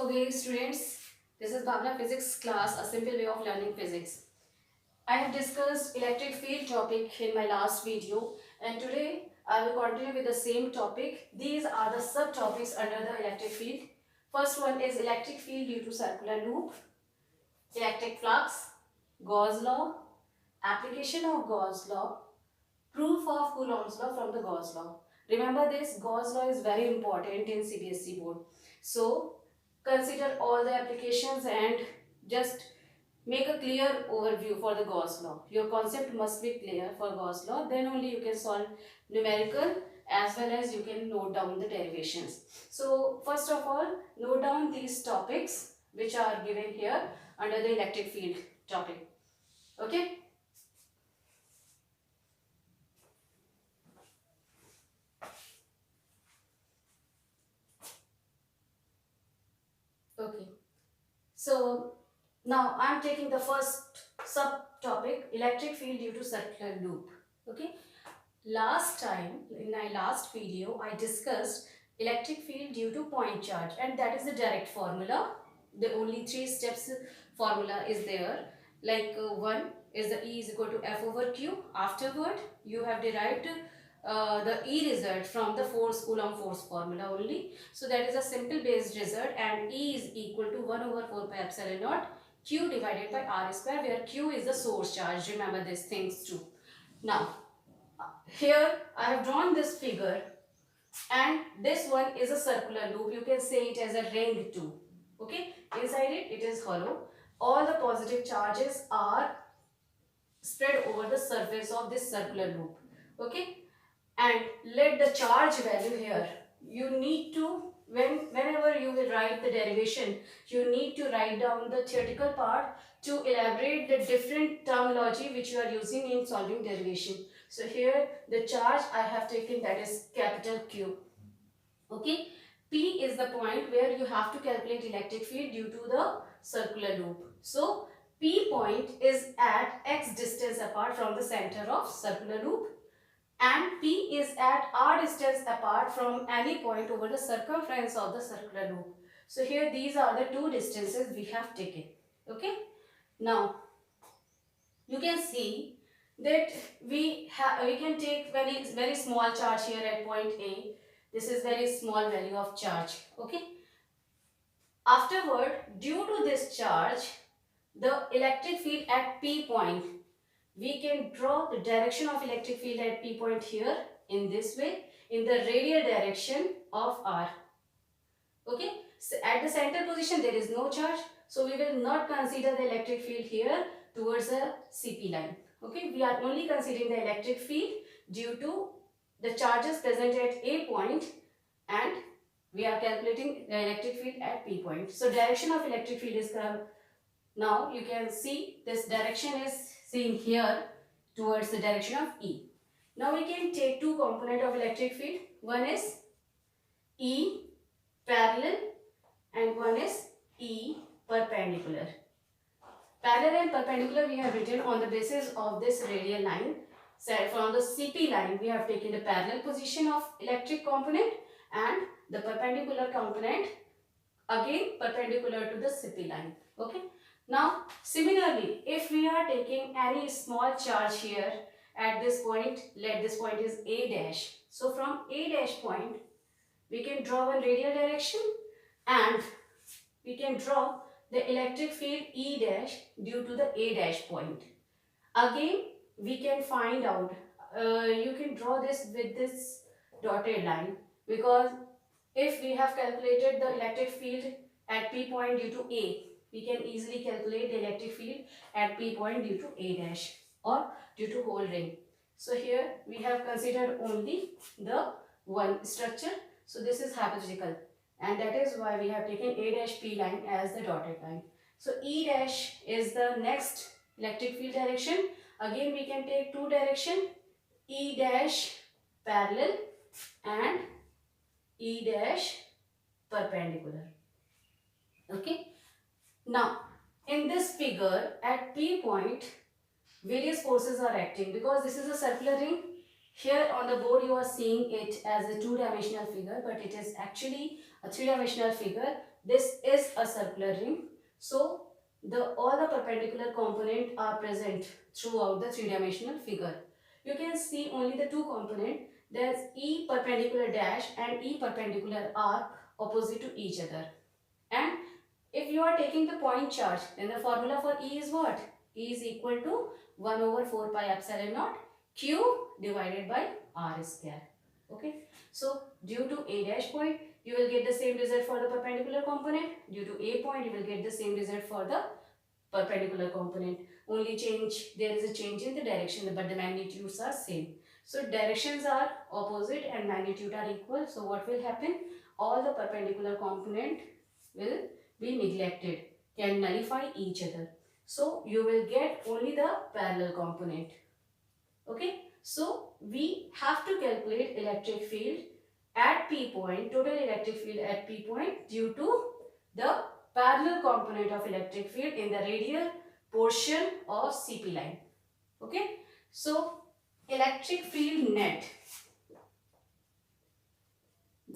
Okay, students, this is Bhavna Physics class, a simple way of learning physics. I have discussed electric field topic in my last video, and today I will continue with the same topic. These are the subtopics under the electric field. First one is electric field due to circular loop, electric flux, Gauss law, application of Gauss law, proof of Coulomb's law from the Gauss law. Remember this, Gauss law is very important in CBSE board. So consider all the applications and just make a clear overview for the Gauss law. Your concept must be clear for Gauss law, then only you can solve numerical as well as you can note down the derivations. So first of all, note down these topics which are given here under the electric field topic. Okay. Okay. So now I am taking the first subtopic, electric field due to circular loop. Okay. Last time in my last video I discussed electric field due to point charge, and that is the direct formula. The only 3 steps formula is there. Like one is the E is equal to F over Q. Afterward you have derived the E result from the force Coulomb force formula only. So that is a simple based result, and E is equal to 1 over 4 pi epsilon naught Q divided by R square, where Q is the source charge. Remember these things too. Now here I have drawn this figure, and this one is a circular loop. You can say it as a ring too. Okay, inside it is hollow. All the positive charges are spread over the surface of this circular loop. Okay, and let the charge value here, you need to, whenever you will write the derivation, you need to write down the theoretical part to elaborate the different terminology which you are using in solving derivation. So here the charge I have taken, that is capital Q. Okay, P is the point where you have to calculate electric field due to the circular loop. So P point is at x distance apart from the center of circular loop, and P is at r distance apart from any point over the circumference of the circular loop. So here these are the two distances we have taken. Okay. Now you can see that we can take very small charge here at point A. This is very small value of charge. Okay. Afterward, due to this charge, the electric field at P point, we can draw the direction of electric field at P point here in this way, in the radial direction of R. Okay, so at the center position there is no charge, so we will not consider the electric field here towards the CP line. Okay, we are only considering the electric field due to the charges present at A point, and we are calculating the electric field at P point. So direction of electric field is now you can see this direction is seen here towards the direction of E. Now we can take two components of electric field. One is E parallel and one is E perpendicular. Parallel and perpendicular we have written on the basis of this radial line. So from the CP line we have taken the parallel position of electric component, and the perpendicular component again perpendicular to the CP line. Okay. Now similarly, if we are taking any small charge here at this point, let this point is A dash. So from A dash point we can draw one radial direction, and we can draw the electric field E dash due to the A dash point. Again we can find out, you can draw this with this dotted line, because if we have calculated the electric field at P point due to A, we can easily calculate the electric field at P point due to A dash or due to whole ring. So here we have considered only the one structure. So this is hypothetical, and that is why we have taken A dash P line as the dotted line. So E dash is the next electric field direction. Again we can take two direction, E dash parallel and E dash perpendicular. Okay. Now in this figure at P point various forces are acting, because this is a circular ring. Here on the board you are seeing it as a two-dimensional figure, but it is actually a three-dimensional figure. This is a circular ring. So all the perpendicular components are present throughout the three-dimensional figure. You can see only the two components. There's E perpendicular dash and E perpendicular arc opposite to each other. And if you are taking the point charge, then the formula for E is what? E is equal to 1 over 4 pi epsilon naught Q divided by R square. Okay. So due to A dash point, you will get the same result for the perpendicular component. Due to A point, you will get the same result for the perpendicular component. Only change, there is a change in the direction, but the magnitudes are same. So directions are opposite and magnitude are equal. So what will happen? All the perpendicular component will be neglected, can nullify each other. So you will get only the parallel component. Okay. So we have to calculate electric field at P point, total electric field at P point due to the parallel component of electric field in the radial portion of CP line. Okay. So electric field net,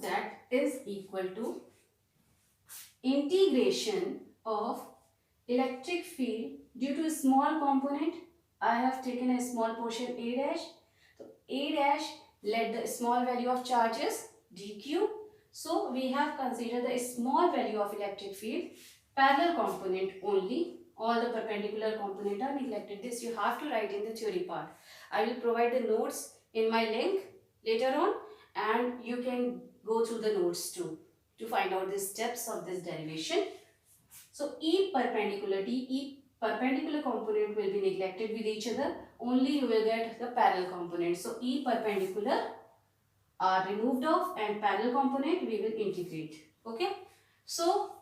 that is equal to integration of electric field due to a small component. I have taken a small portion A dash. So A dash, let the small value of charges dq. So we have considered the small value of electric field, parallel component only. All the perpendicular component are neglected. This you have to write in the theory part. I will provide the notes in my link later on, and you can go through the notes too to find out the steps of this derivation. So E perpendicular component will be neglected with each other. Only you will get the parallel component. So E perpendicular are removed off and parallel component we will integrate. Okay. So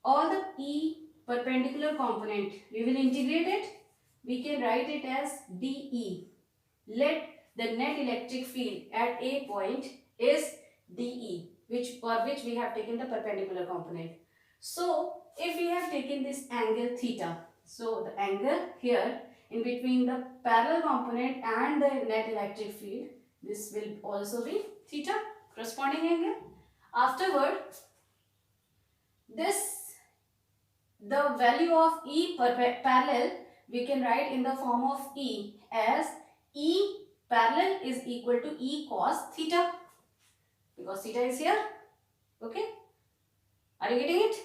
all the E perpendicular component we will integrate it. We can write it as dE. Let the net electric field at A point is dE, for which we have taken the perpendicular component. So if we have taken this angle theta, so the angle here in between the parallel component and the net electric field, this will also be theta, corresponding angle. Afterward, the value of E parallel we can write in the form of E as E parallel is equal to E cos theta, because theta is here. Okay, are you getting it?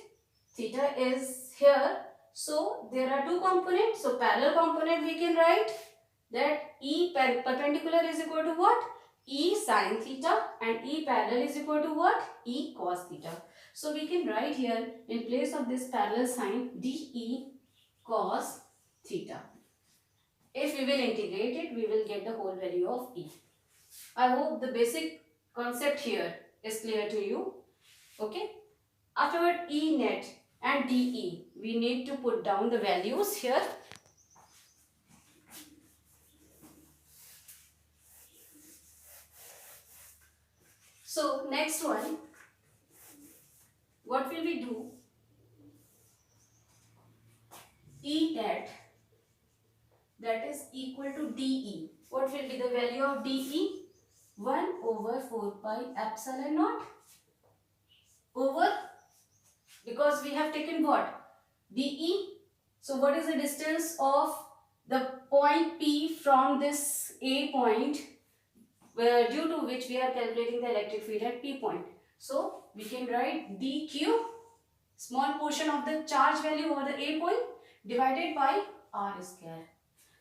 Theta is here. So there are two components. So parallel component we can write that E perpendicular is equal to what? E sin theta, and E parallel is equal to what? E cos theta. So we can write here in place of this parallel sign dE cos theta. If we will integrate it, we will get the whole value of E. I hope the basic concept here is clear to you. Okay. Afterward, E net and dE, we need to put down the values here. So next one, what will we do? E net, that is equal to dE. What will be the value of dE? 1 over 4 pi epsilon naught over, because we have taken what? dE. So what is the distance of the point P from this A point, due to which we are calculating the electric field at P point? So we can write dq, small portion of the charge value over the A point, divided by R square.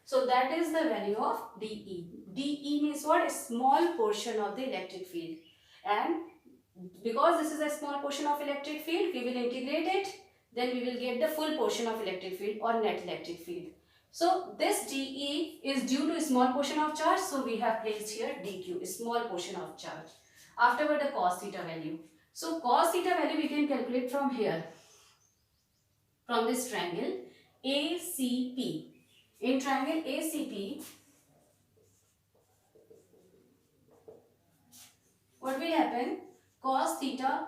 So that is the value of dE. dE means what? A small portion of the electric field. And because this is a small portion of electric field, we will integrate it. Then we will get the full portion of electric field or net electric field. So this dE is due to a small portion of charge. So we have placed here dq, a small portion of charge. Afterward, the cos theta value. So cos theta value we can calculate from here, from this triangle ACP. In triangle ACP, what will happen? Cos theta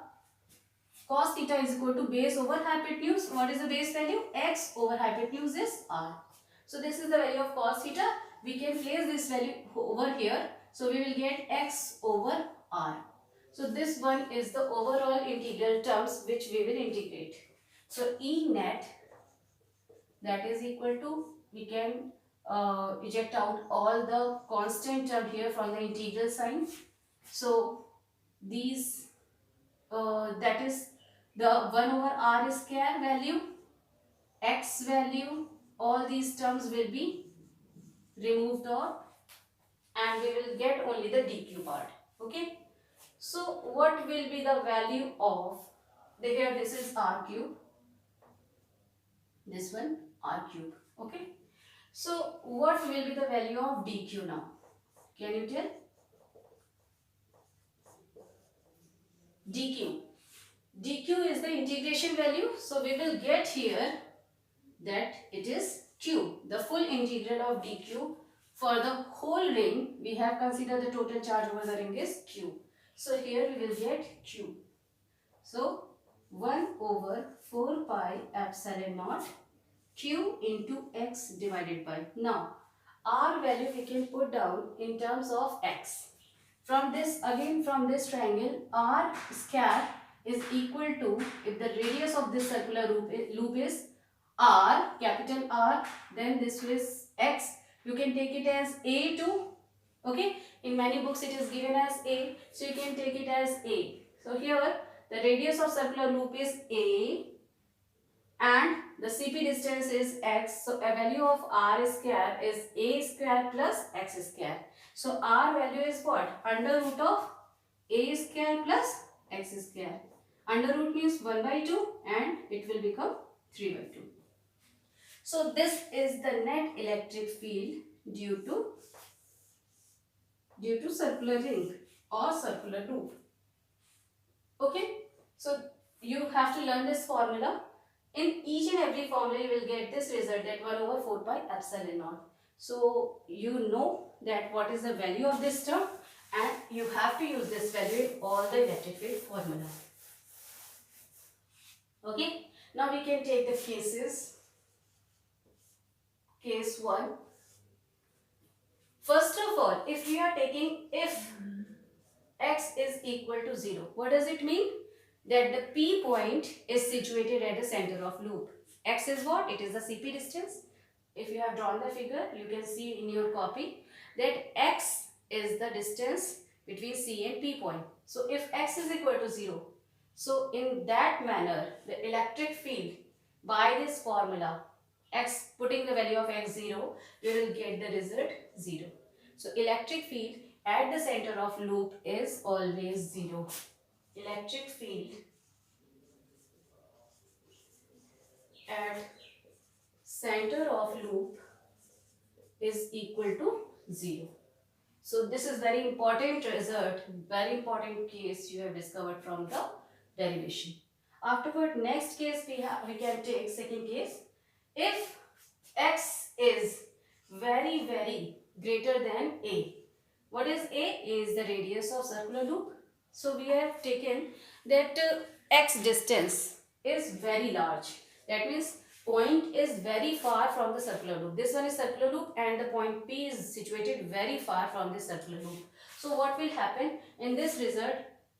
is equal to base over hypotenuse. What is the base value? X over hypotenuse is R. So this is the value of cos theta. We can place this value over here. So we will get x over r. So this one is the overall integral terms which we will integrate. So E net, that is equal to, we can eject out all the constant term here from the integral sign. So these that is the 1 over r square value, x value, all these terms will be removed off and we will get only the dq part. Okay, so what will be the value of here, this is r cube, this one r cube. Okay, so what will be the value of dq now? Can you tell? dq is the integration value, so we will get here that it is q, the full integral of dq for the whole ring. We have considered the total charge over the ring is q, so here we will get q. So 1 over 4 pi epsilon naught q into x divided by, now r value we can put down in terms of x. From this, again from this triangle, r square is equal to, if the radius of this circular loop is r, capital R, then this is x. You can take it as a2. Okay, in many books it is given as a, so you can take it as a. So here the radius of circular loop is a and the CP distance is x. So a value of r square is a square plus x square. So r value is what? Under root of a square plus x square. Under root means 1 by 2 and it will become 3 by 2. So this is the net electric field due to circular ring or circular loop. Okay, so you have to learn this formula. In each and every formula you will get this result, that 1 over 4 pi epsilon naught. So you know that what is the value of this term and you have to use this value in all the electric field formula. Okay, now we can take the cases. Case 1. First of all, if we are taking, if x is equal to 0, what does it mean? That the P point is situated at the center of loop. X is what? It is the CP distance. If you have drawn the figure, you can see in your copy that x is the distance between C and P point. So if x is equal to 0, so in that manner, the electric field by this formula, x, putting the value of x 0, we will get the result 0. So electric field at the center of loop is always 0. Electric field at center of loop is equal to 0. So this is very important result, very important case you have discovered from the derivation. Afterward, next case we can take second case. If x is very greater than a. What is a? A is the radius of circular loop. So we have taken that x distance is very large. That means point is very far from the circular loop. This one is circular loop and the point P is situated very far from the circular loop. So what will happen in this result,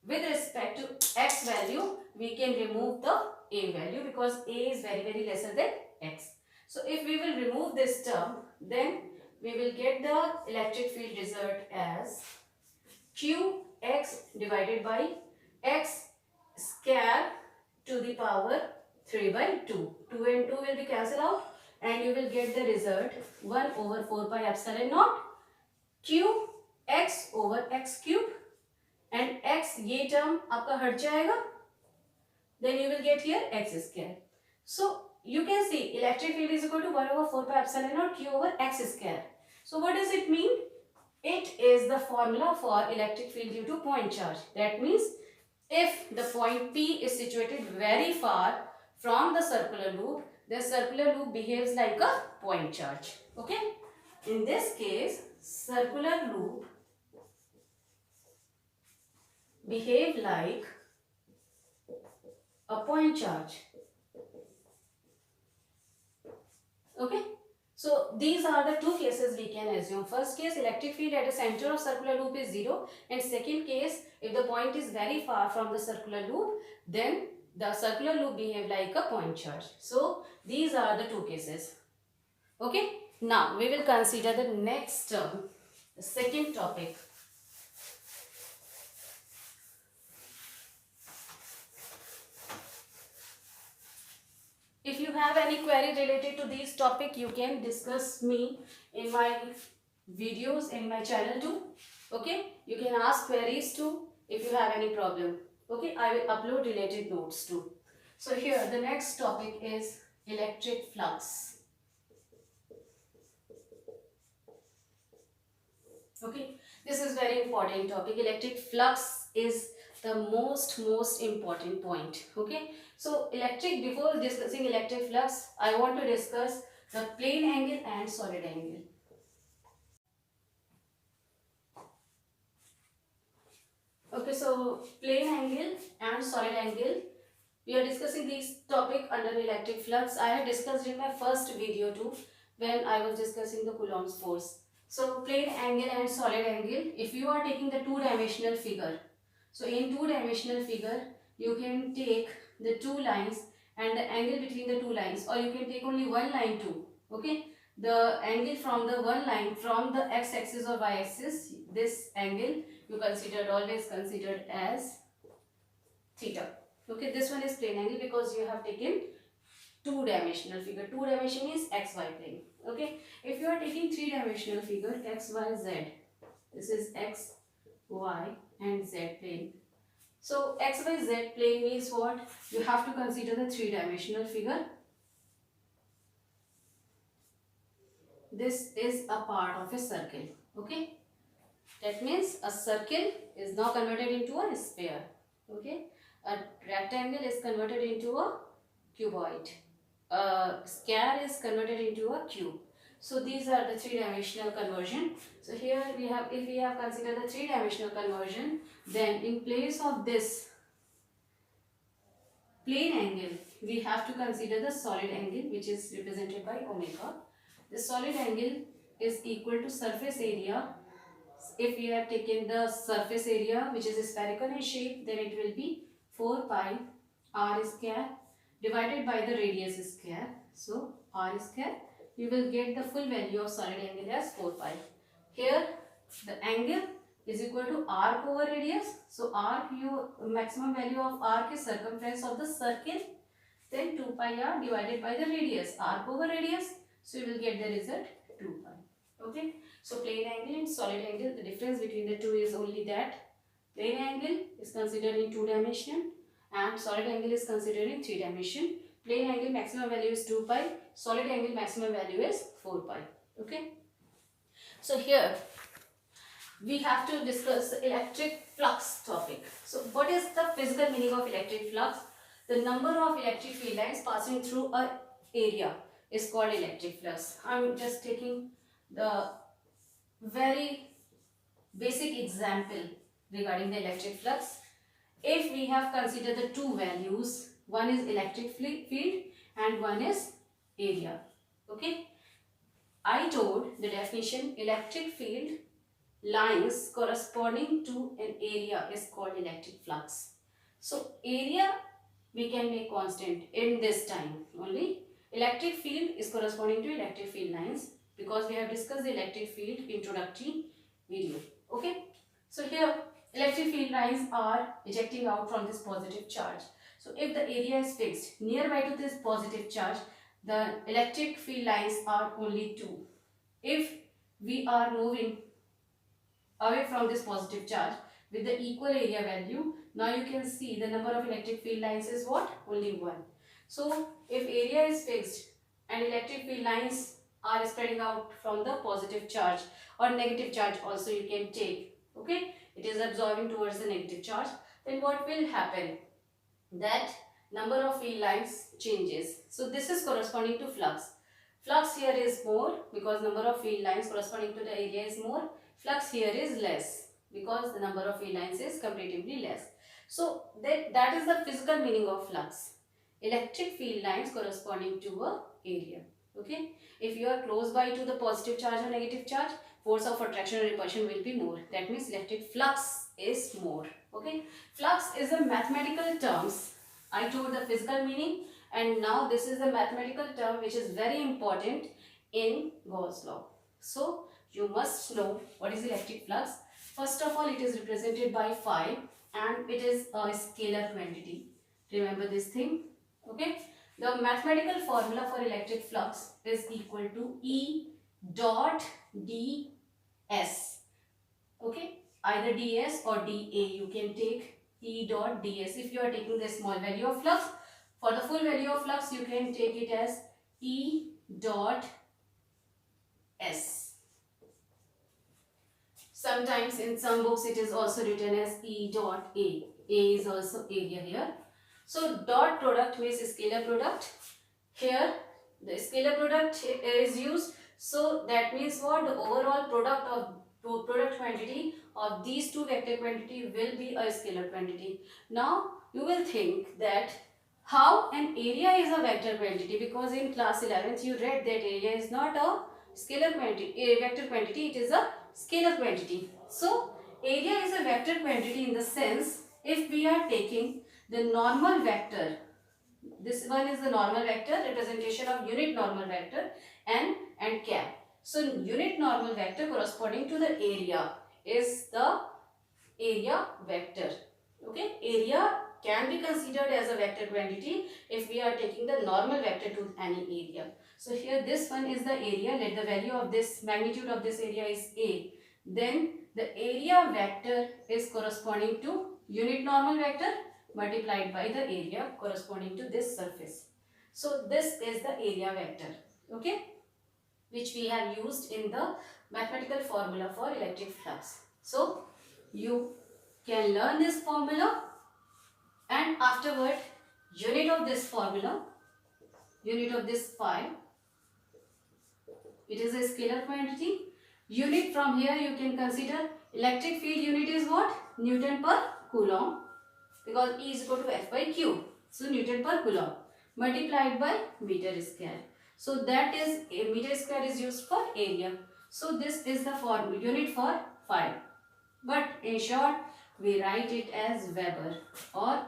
with respect to x value, we can remove the a value because a is very lesser than x. So if we will remove this term, then we will get the electric field result as qx divided by x square to the power 3 by 2. 2 and 2 will be cancelled out and you will get the result 1 over 4 pi epsilon naught q x over x cube and x ये term आपका हट जाएगा, then you will get here x square. So you can see electric field is equal to 1 over 4 pi epsilon naught q over x square. So what does it mean? It is the formula for electric field due to point charge. That means if the point P is situated very far from the circular loop, the circular loop behaves like a point charge. Okay? In this case, circular loop behave like a point charge. Okay? So these are the two cases we can assume. First case, electric field at the center of circular loop is 0, and second case, if the point is very far from the circular loop, then the circular loop behave like a point charge. So these are the two cases. Okay, now we will consider the next term, the second topic. If you have any query related to this topic, you can discuss me in my videos in my channel too. Okay, you can ask queries too if you have any problem. Okay, I will upload related notes too. So here the next topic is electric flux. Okay, this is very important topic. Electric flux is the most important point. Okay, so before discussing electric flux, I want to discuss the plane angle and solid angle. Okay, so plane angle and solid angle, we are discussing this topic under electric flux. I had discussed in my first video too, when I was discussing the Coulomb's force. So plane angle and solid angle, if you are taking the two-dimensional figure, so in two-dimensional figure, you can take the two lines and the angle between the two lines, or you can take only one line too. Okay, the angle from the one line from the x-axis or y-axis, this angle you always considered as theta. Okay, this one is plane angle because you have taken two-dimensional figure. Two dimension is xy plane. Okay, if you are taking three-dimensional figure x, y, z, this is x, y and z plane. So x, y, z plane means what? You have to consider the three-dimensional figure. This is a part of a circle. Okay, that means a circle is now converted into a sphere. Okay, a rectangle is converted into a cuboid. A square is converted into a cube. So these are the three-dimensional conversion. So here we have, if we have considered the three-dimensional conversion, then in place of this plane angle, we have to consider the solid angle, which is represented by omega. The solid angle is equal to surface area. If we have taken the surface area, which is spherical in shape, then it will be 4 pi r square divided by the radius square. So r square, you will get the full value of solid angle as 4 pi. Here the angle is equal to arc over radius. So arc, your maximum value of arc is circumference of the circle, then 2 pi r divided by the radius, arc over radius. So you will get the result 2 pi. Okay, so plane angle and solid angle, the difference between the two is only that plane angle is considered in two dimension and solid angle is considered in three dimension. Plane angle maximum value is 2 pi, solid angle maximum value is 4 pi. Okay, so here we have to discuss the electric flux topic. So what is the physical meaning of electric flux? The number of electric field lines passing through an area is called electric flux. I'm just taking the very basic example regarding the electric flux. If we have considered the two values, one is electric field and one is area. Okay, I told the definition, electric field lines corresponding to an area is called electric flux. So area we can make constant in this time only. Electric field is corresponding to electric field lines because we have discussed the electric field introductory video. Okay, so here electric field lines are ejecting out from this positive charge. So if the area is fixed nearby to this positive charge, the electric field lines are only 2. If we are moving away from this positive charge with the equal area value, now you can see the number of electric field lines is what? Only 1. So if area is fixed and electric field lines are spreading out from the positive charge or negative charge also you can take, okay, it is absorbing towards the negative charge, then what will happen? That number of field lines changes. So this is corresponding to flux. Flux here is more because number of field lines corresponding to the area is more. Flux here is less because the number of field lines is comparatively less. So that is the physical meaning of flux. Electric field lines corresponding to a area. Okay, if you are close by to the positive charge or negative charge, force of attraction or repulsion will be more. That means electric flux is more. Okay, flux is a mathematical terms. I told the physical meaning, and now this is a mathematical term which is very important in Gauss law. So you must know what is electric flux. First of all, it is represented by phi and it is a scalar quantity. Remember this thing. Okay. The mathematical formula for electric flux is equal to E dot ds. Okay. Either ds or dA. You can take E dot ds. If you are taking the small value of flux, for the full value of flux, you can take it as E dot s. Sometimes in some books it is also written as E dot A. A is also area here. So dot product means scalar product. Here the scalar product is used. So that means what? The overall product quantity of these two vector quantity will be a scalar quantity. Now you will think that how an area is a vector quantity, because in class 11th you read that area is not a scalar quantity, a vector quantity, it is a scalar quantity. So area is a vector quantity in the sense if we are taking the normal vector, this one is the normal vector, representation of unit normal vector n and cap. So unit normal vector corresponding to the area is the area vector. Okay, area can be considered as a vector quantity if we are taking the normal vector to any area. So here this one is the area, let the value of this magnitude of this area is A. Then the area vector is corresponding to unit normal vector multiplied by the area corresponding to this surface. So this is the area vector, okay, which we have used in the mathematical formula for electric flux. So you can learn this formula and afterward unit of this formula, unit of this phi, it is a scalar quantity. Unit from here you can consider electric field unit is what? Newton per Coulomb, because E is equal to F by Q. So Newton per Coulomb multiplied by meter square. So that is a meter square is used for area. So this is the formula unit for phi. But in short we write it as Weber or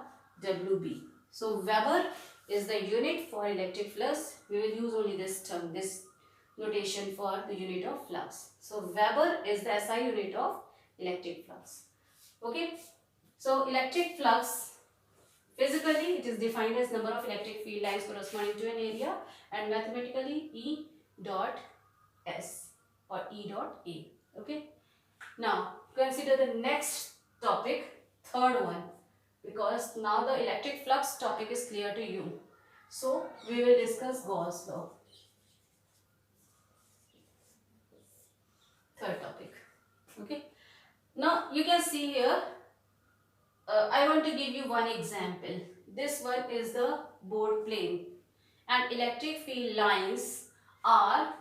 WB. So Weber is the unit for electric flux. We will use only this term, this notation for the unit of flux. So Weber is the SI unit of electric flux. Okay. So electric flux, physically it is defined as number of electric field lines corresponding to an area, and mathematically E dot S or E dot A. Okay. Now consider the next topic, third one, because now the electric flux topic is clear to you. So we will discuss Gauss law. Third topic. Okay. Now you can see here, I want to give you one example. This one is the board plane and electric field lines are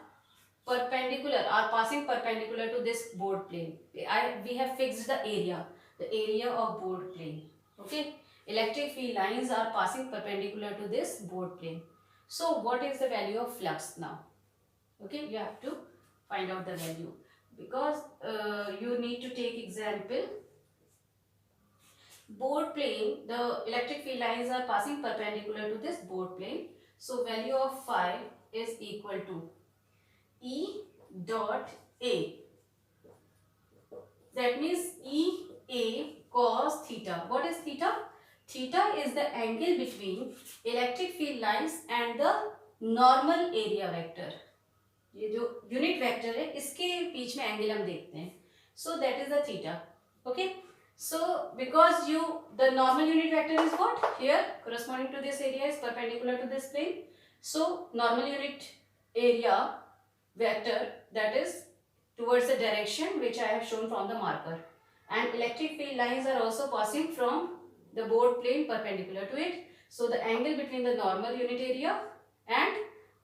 perpendicular, are passing perpendicular to this board plane. We have fixed the area of board plane. Okay, electric field lines are passing perpendicular to this board plane. So what is the value of flux now? Okay, you have to find out the value, because you need to take example. Board plane, the electric field lines are passing perpendicular to this board plane. So value of phi is equal to E dot A. That means EA cos theta. What is theta? Theta is the angle between electric field lines and the normal area vector. ये जो unit vector है इसके बीच में angle हम देखते हैं. So that is the theta. Okay. So because the normal unit vector is what? Here corresponding to this area is perpendicular to this plane. So normal unit area vector, that is towards the direction which I have shown from the marker, and electric field lines are also passing from the board plane perpendicular to it. So the angle between the normal unit area and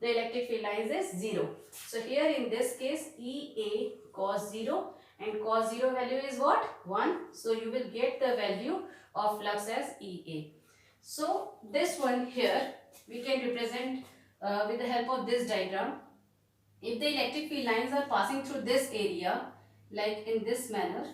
the electric field lines is 0. So here in this case EA cos 0, and cos 0 value is what? 1. So you will get the value of flux as EA. So this one here we can represent with the help of this diagram. If the electric field lines are passing through this area, like in this manner,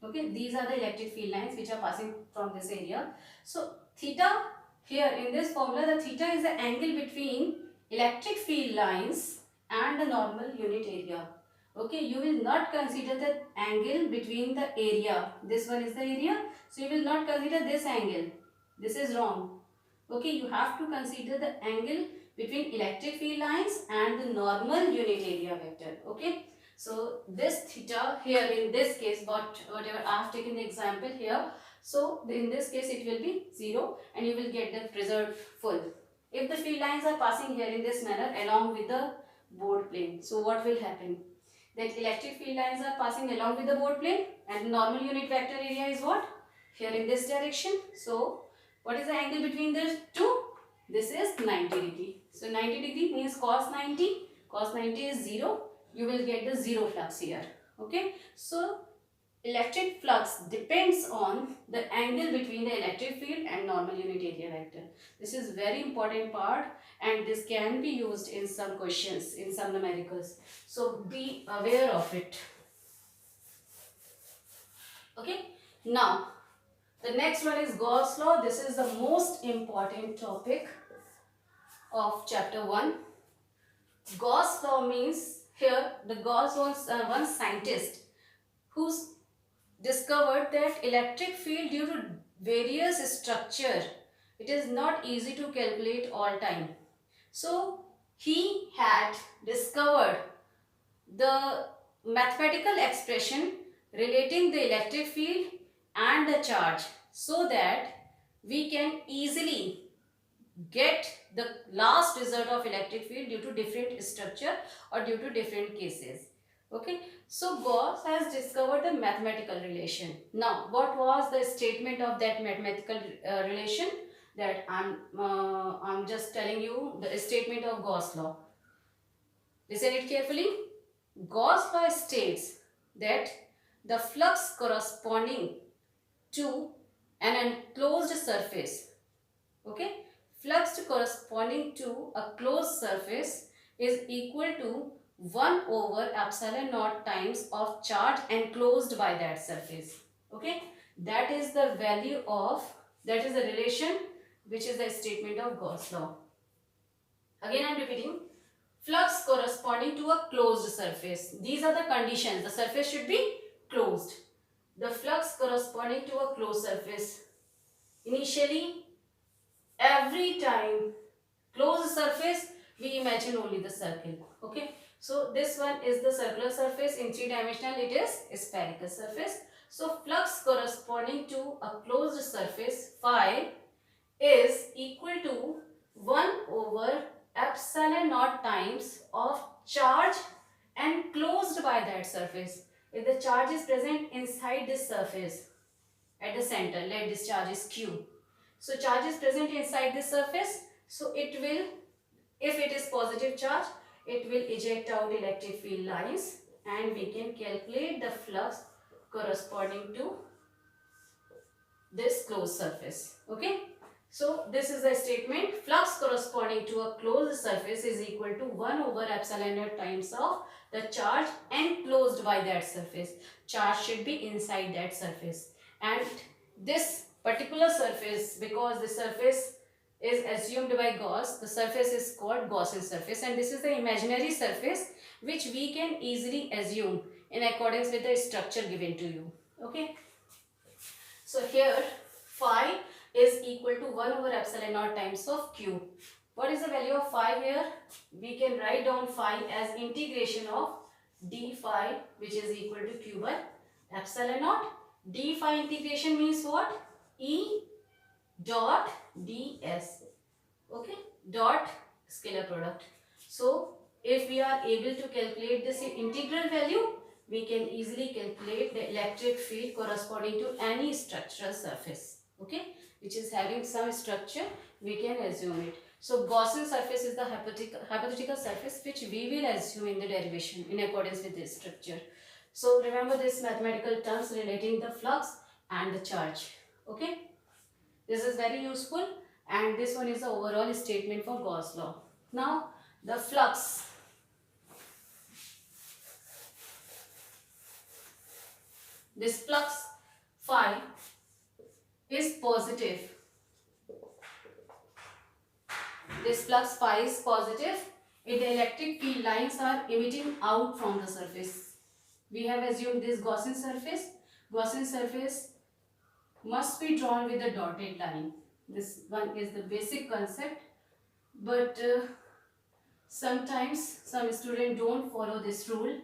okay, these are the electric field lines which are passing from this area. So theta, here in this formula, the theta is the angle between electric field lines and the normal unit area. Okay, you will not consider the angle between the area. This one is the area, so you will not consider this angle. This is wrong. Okay, you have to consider the angle between electric field lines and the normal unit area vector. Okay, so this theta here in this case, whatever I have taken the example here, so in this case it will be 0 and you will get the result full. If the field lines are passing here in this manner along with the board plane, so what will happen? That electric field lines are passing along with the board plane and normal unit vector area is what? Here in this direction. So what is the angle between the two? This is 90 degree. So 90 degree means cos 90. Cos 90 is 0. You will get the 0 flux here. Okay. So electric flux depends on the angle between the electric field and normal unit area vector. This is very important part and this can be used in some questions, in some numericals. So be aware of it. Okay. Now the next one is Gauss law. This is the most important topic of chapter 1. Gauss law means, here the Gauss was one scientist who's discovered that electric field due to various structure, it is not easy to calculate all time. So he had discovered the mathematical expression relating the electric field and the charge so that we can easily get the last result of electric field due to different structure or due to different cases. Okay, so Gauss has discovered the mathematical relation. Now what was the statement of that mathematical relation? That I'm just telling you the statement of Gauss law. Listen it carefully. Gauss law states that the flux corresponding to an enclosed surface, okay, flux corresponding to a closed surface is equal to 1 over epsilon naught times of charge enclosed by that surface. Okay, that is the value of, that is the relation which is the statement of Gauss law. Again I am repeating, flux corresponding to a closed surface. These are the conditions. The surface should be closed. The flux corresponding to a closed surface. Initially, every time closed surface, we imagine only the circle. Okay. So this one is the circular surface. In 3-dimensional, it is a spherical surface. So flux corresponding to a closed surface phi is equal to 1 over epsilon naught times of charge enclosed by that surface. If the charge is present inside this surface at the center, let this charge is Q. So charge is present inside this surface. So it will, if it is positive charge, it will eject out electric field lines and we can calculate the flux corresponding to this closed surface. Okay. So this is the statement, flux corresponding to a closed surface is equal to 1 over epsilon naught times of the charge enclosed by that surface. Charge should be inside that surface. And this particular surface, because the surface is assumed by Gauss, the surface is called Gaussian surface, and this is the imaginary surface which we can easily assume in accordance with the structure given to you. Okay. So here phi is equal to 1 over epsilon naught times of Q. What is the value of phi here? We can write down phi as integration of d phi, which is equal to Q by epsilon naught. D phi integration means what? E dot ds. Okay, dot scalar product. So if we are able to calculate this integral value, we can easily calculate the electric field corresponding to any structural surface. Okay, which is having some structure, we can assume it. So Gaussian surface is the hypothetical surface which we will assume in the derivation in accordance with this structure. So remember this mathematical terms relating the flux and the charge. Okay, this is very useful, and this one is the overall statement for Gauss law. Now the flux. This flux phi is positive. This flux phi is positive if the electric field lines are emitting out from the surface. We have assumed this Gaussian surface. Gaussian surface must be drawn with a dotted line. This one is the basic concept, but sometimes some students don't follow this rule.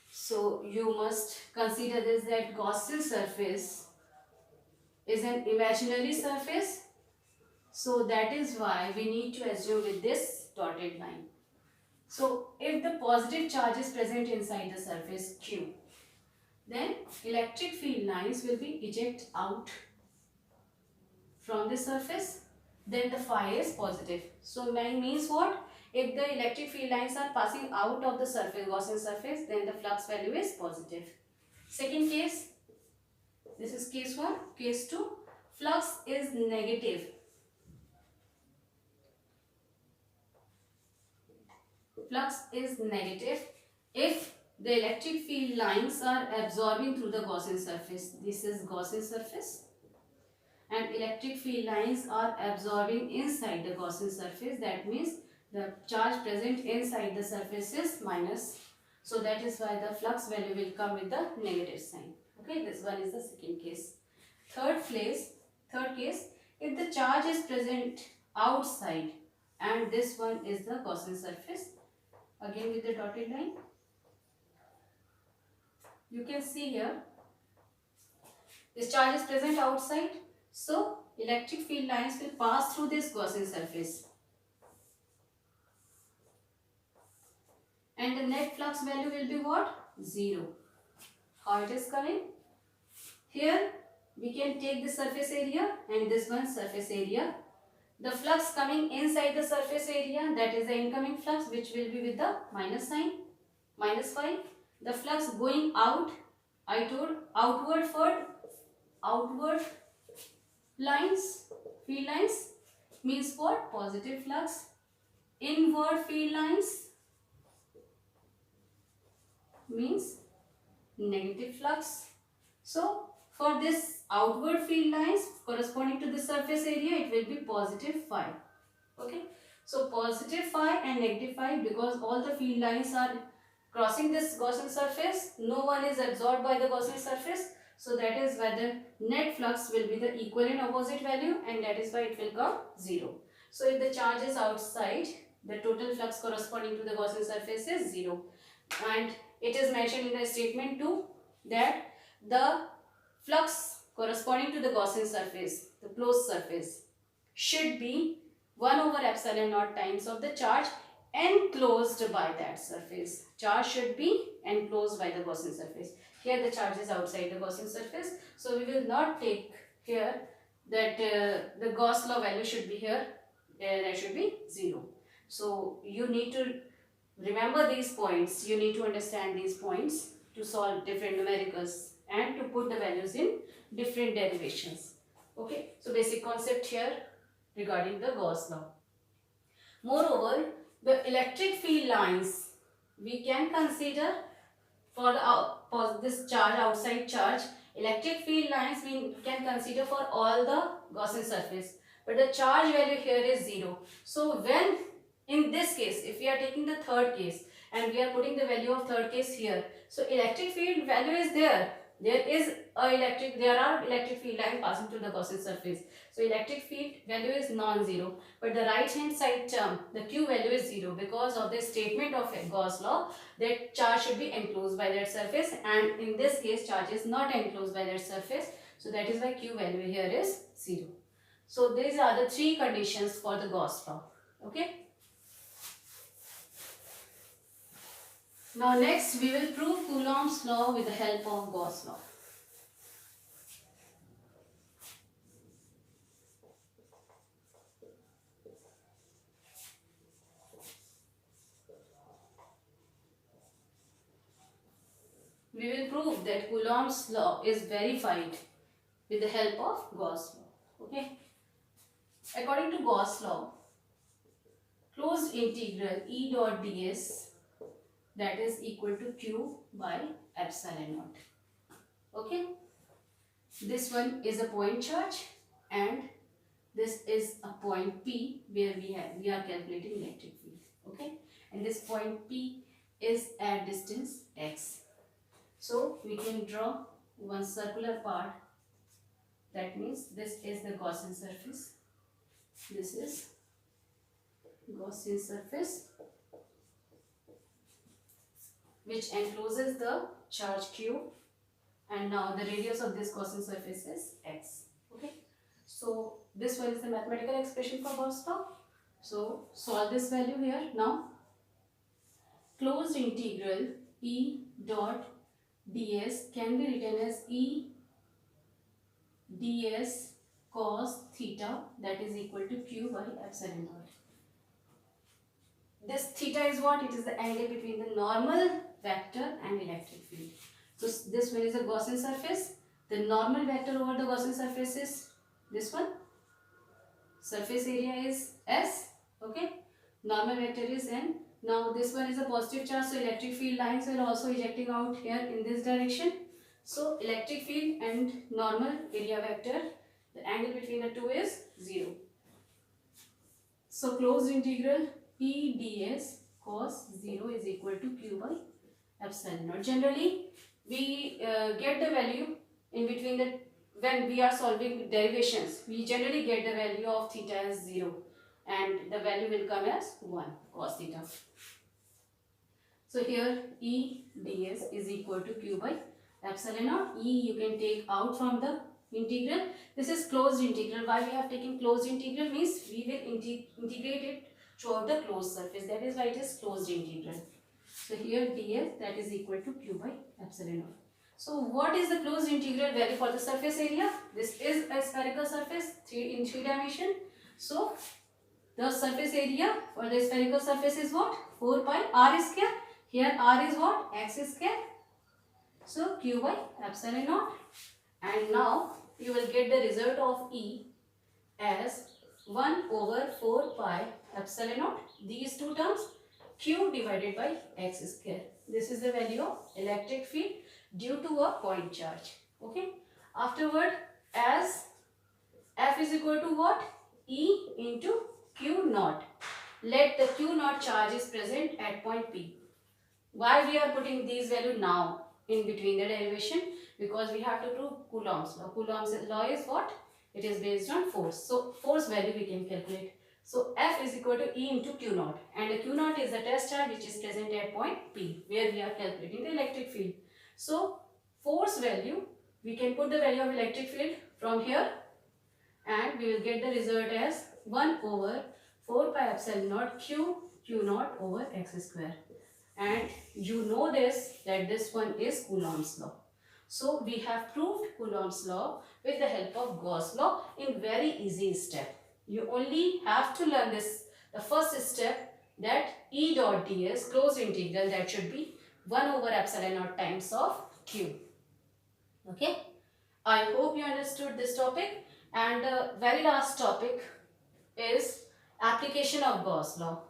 So you must consider this, that Gaussian surface is an imaginary surface. So that is why we need to assume with this dotted line. So if the positive charge is present inside the surface Q, then electric field lines will be eject out from the surface, then the phi is positive. So means what? If the electric field lines are passing out of the surface, Gaussian surface, then the flux value is positive. Second case, this is case 1. Case 2, flux is negative. Flux is negative if the electric field lines are absorbing through the Gaussian surface. This is Gaussian surface, and electric field lines are absorbing inside the Gaussian surface. That means the charge present inside the surface is minus. So that is why the flux value will come with the negative sign. Okay, this one is the second case. Third case, if the charge is present outside and this one is the Gaussian surface, again with the dotted line, you can see here this charge is present outside, so electric field lines will pass through this Gaussian surface, and the net flux value will be what? 0. How it is coming? Here we can take the surface area and this one surface area. The flux coming inside the surface area, that is the incoming flux, which will be with the minus sign, minus phi. The flux going out, I told outward lines, field lines means what? Positive flux. Inward field lines means negative flux. So for this outward field lines corresponding to the surface area, it will be positive phi. Okay, so positive phi and negative phi, because all the field lines are crossing this Gaussian surface, no one is absorbed by the Gaussian surface. So that is why the net flux will be the equal and opposite value, and that is why it will come 0. So if the charge is outside, the total flux corresponding to the Gaussian surface is 0. And it is mentioned in the statement 2 that the flux corresponding to the Gaussian surface, the closed surface, should be 1 over epsilon naught times of the charge enclosed by that surface. Charge should be enclosed by the Gaussian surface. Here the charge is outside the Gaussian surface, so we will not take here that the Gauss law value should be here, that should be 0. So you need to remember these points, you need to understand these points to solve different numericals and to put the values in different derivations. Okay, so basic concept here regarding the Gauss law. Moreover, the electric field lines we can consider for this charge, outside charge, electric field lines we can consider for all the Gaussian surface, but the charge value here is 0. So when in this case, if we are taking the third case and we are putting the value of third case here, so electric field value is there. There are electric field line passing through the Gaussian surface. So electric field value is non-zero. But the right hand side term, the Q value is 0 because of the statement of Gauss law that charge should be enclosed by that surface, and in this case charge is not enclosed by that surface. So that is why Q value here is 0. So these are the 3 conditions for the Gauss law. Okay. Now next we will prove Coulomb's law with the help of Gauss law. We will prove that Coulomb's law is verified with the help of Gauss law. Okay. According to Gauss law, closed integral E dot ds, that is equal to Q by epsilon naught. Okay. This one is a point charge and this is a point P where we are calculating electric field. Okay. And this point P is at distance x. So we can draw one circular part. That means this is the Gaussian surface. This is Gaussian surface which encloses the charge Q, and now the radius of this Gaussian surface is x. Okay. So this one is the mathematical expression for Gauss law. So solve this value here. Now closed integral E dot ds can be written as E ds cos theta, that is equal to Q by epsilon naught. This theta is what? It is the angle between the normal vector and electric field. So this one is a Gaussian surface. The normal vector over the Gaussian surface is this one. Surface area is S. Okay. Normal vector is N. Now this one is a positive charge, so electric field lines will also ejecting out here in this direction. So electric field and normal area vector, the angle between the two is 0. So closed integral E ds cos 0 is equal to Q by epsilon naught. Generally, we get the value in between the, when we are solving derivations, we generally get the value of theta as 0 and the value will come as 1 cos theta. So here E ds is equal to Q by epsilon naught. E you can take out from the integral. This is closed integral. Why we have taken closed integral means we will integrate it throughout the closed surface. That is why it is closed integral. So here ds, that is equal to Q by epsilon naught. So what is the closed integral value for the surface area? This is a spherical surface in 3 dimension. So the surface area for the spherical surface is what? 4 pi r square. Here r is what? X square. So Q by epsilon naught. And now you will get the result of E as 1 over 4 pi epsilon naught. These two terms, Q divided by X square. This is the value of electric field due to a point charge. Okay. Afterward, as F is equal to what? E into Q naught. Let the Q naught charge is present at point P. Why we are putting these value now in between the derivation? Because we have to prove Coulomb's law. Coulomb's law is what? It is based on force. So force value we can calculate. So F is equal to E into Q naught, and the Q naught is the test charge which is present at point P where we are calculating the electric field. So force value, we can put the value of electric field from here and we will get the result as 1 over 4 pi epsilon naught Q naught over X square. And you know this, that this one is Coulomb's law. So we have proved Coulomb's law with the help of Gauss law in very easy step. You only have to learn this, the first step, that E dot ds closed integral, that should be 1 over epsilon naught times of Q. Okay. I hope you understood this topic, and the very last topic is application of Gauss law.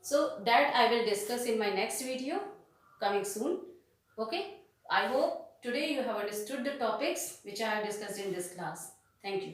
So that I will discuss in my next video coming soon. Okay. I hope today you have understood the topics which I have discussed in this class. Thank you.